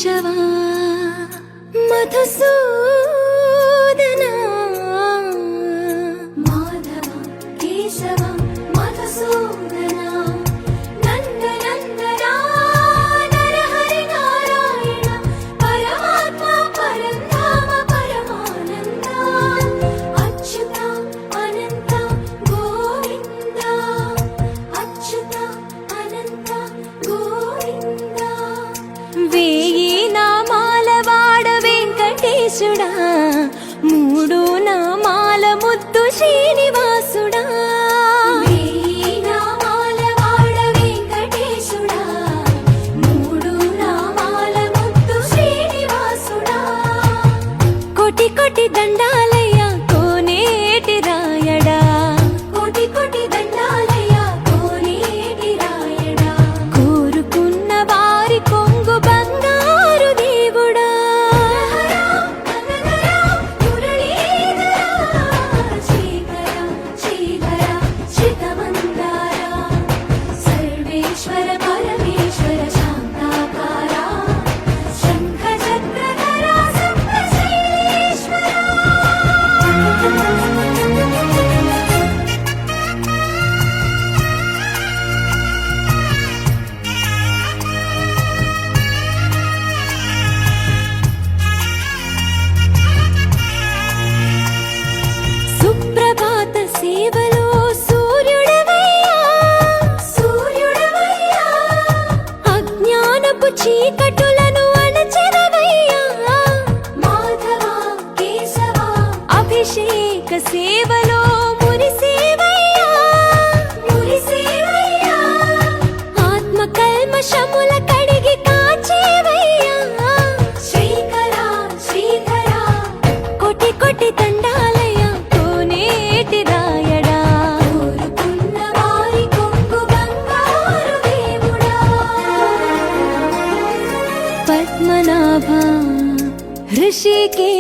కేశవా మధుసూదనా మాధవ కేశవ మధుసూదనా నందనందనా నరహరి నారాయణ పరమాత్మ పరంధామ పరమానంద అచ్యుత అనంత గోవింద అచ్యుత అనంత గోవింద వేయి నామాల వాడ వెంకటేశుడా మూడు నామాల ముద్దు శ్రీనివాసుడా వేయి నామాల వాడ వెంకటేశుడా మూడు నామాల ముద్దు శ్రీనివాసుడా కోటి కోటి దండాలయ్య కోనేటి రాయడా కోటి కోటి దండాలయ్య కోనేటి రాయడా కోరుకున్న వారి కొంగు బంగారు దేవుడా సర్వేశ్వర పరమేశ్వర శాంతాకార శంఖ చక్రధర సప్తశైలేశ్వర సుప్రభాత సేవలో సూర్యుడవయ్యా సూర్యుడవయ్యా అజ్ఞానపు చీకటులను అణచెదవయ్యా మాధవ కేశవ అభిషేక సేవలో మురిసేవయ్యా మురిసేవయ్యా ఆత్మ కల్మషముల కడిగి కాచేవయ్యా శ్రీకర శ్రీధర కోటి కోటి దండాలయ కోనేటి రాయడా కోరుకున్న వారి కొంగు బంగారు దేవుడా పద్మనాభ ఋషికేశ